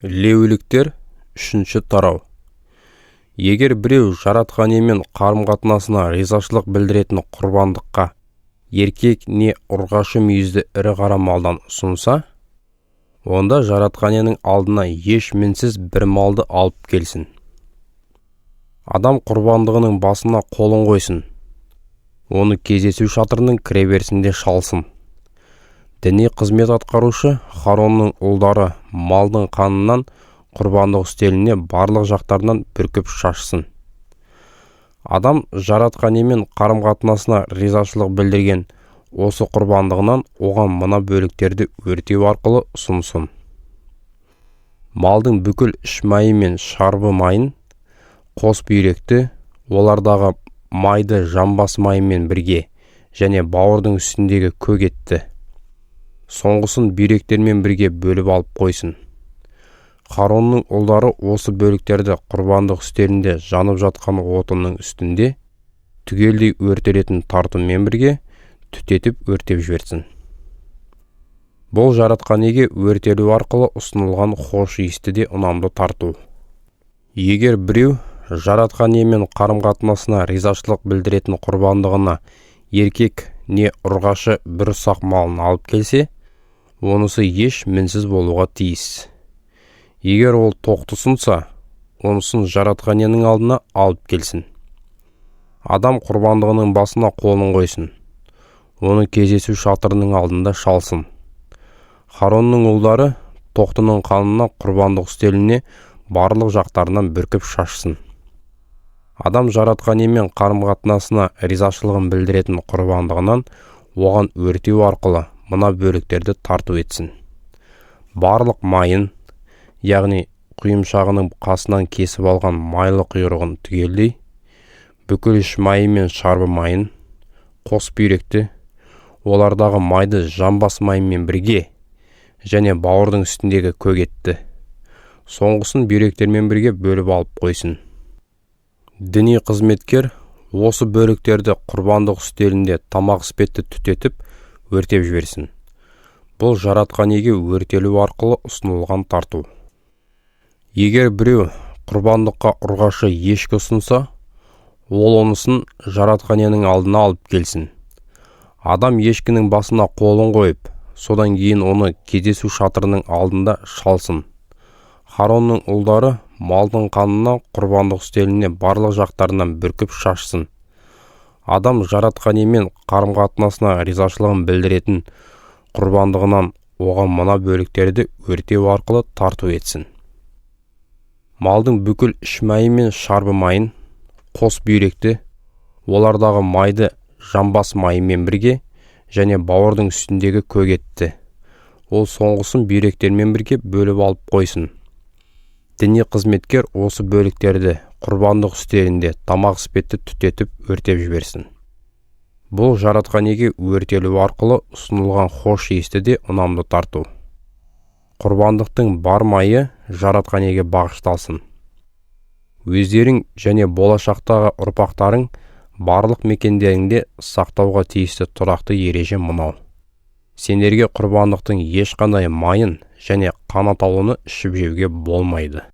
Леуліктер үшінші тарау. Егер біреу жаратқан иемен қарым-қатынасына ризашылық білдіретін құрбандыққа еркек не ұрғашы мүйізді ірі қара малдан ұсынса, онда жаратқан иенің алдына еш мінсіз бір малды алып келсін. Адам құрбандығының басына қолын қойсын. Оны кездесу шатырының кіреберісінде шалсын. Діни қызмет атқарушы Харонның ұлдары малдың қанынан құрбандық үстеліне барлық жақтарынан бүркіп шашсын. Адам жаратқан иемен қарым-қатынасына ризашылық білдірген осы құрбандығынан оған мына бөліктерді өртеу арқылы ұсынсын. Малдың бүкіл іш майы мен шарбы майын, қос бүйректі, олардағы майды жамбас майымен бірге және бауырдың үстіндегі көк етті, соңғысын бүйректермен бірге бөліп алып қойсын. Харонның ұлдары осы бөліктерді құрбандық үстелінде жанып жатқан отынның үстінде түгелдей өртелетін тартыммен бірге түтетіп өртеп жіберсін. Бұл жаратқан иеге өртелу арқылы ұсынылған хош иісті де ұнамды тарту. Егер біреу жаратқан иемен қарым-қатынасына ризашылық білдіретін құрбандығына еркек не ұрғашы бір ұсақ малын алып келсе, онысы еш мінсіз болуға тиіс. Егер ол тоқты ұсынса, онысын жаратқан иенің алдына алып келсін. Адам құрбандығының басына қолын қойсын. Оны кездесу шатырының алдында шалсын. Харонның ұлдары тоқтының қанына құрбандық үстеліне барлық жақтарынан бүркіп шашсын. Адам жаратқан иемен қарым-қатынасына ризашылығын білдіретін құрбандығынан оған өртеу арқылы мына бөліктерді тарту етсін. Барлық майын, яғни құйымшағының қасынан кесіп алған майлы құйрығын түгелдей, бүкіл іш майы мен шарбы майын, қос бүйректі, олардағы майды жамбас майымен бірге және бауырдың үстіндегі көк етті, соңғысын бүйректермен бірге бөліп алып қойсын. Діни қызметкер осы бөліктерді құрбандық үстелінде тамақ іспетті түтетіп өртеп жіберсін. Бұл жаратқан иеге өртелу арқылы ұсынылған тарту. Егер біреу құрбандыққа ұрғашы ешкі ұсынса, ол онысын жаратқан иенің алдына алып келсін. Адам ешкінің басына қолын қойып, содан кейін оны кездесу шатырының алдында шалсын. Харонның ұлдары малдың қанына құрбандық үстеліне барлық жақтарынан бүркіп шашсын. Адам жаратқан иемен қарым-қатынасына ризашылығын білдіретін құрбандығынан оған мына бөліктерді өртеу арқылы тарту етсін. Малдың бүкіл іш майы мен шарбы майын, қос бүйректі, олардағы майды жамбас майымен бірге және бауырдың үстіндегі көк етті, ол соңғысын бүйректермен бірге бөліп алып қойсын. Діни қызметкер осы бөліктерді құрбандық үстелінде тамақ іспетті түтетіп өртеп жіберсін. Бұл жаратқан иеге өртелу арқылы ұсынылған хош иісті де ұнамды тарту. Құрбандықтың бар майы жаратқан иеге бағышталсын. Өздерің және болашақтағы ұрпақтарың барлық мекендеріңде сақтауға тиісті тұрақты ереже мынау: сендерге құрбандықтың ешқандай майын және қан атаулыны ішіп жеуге болмайды.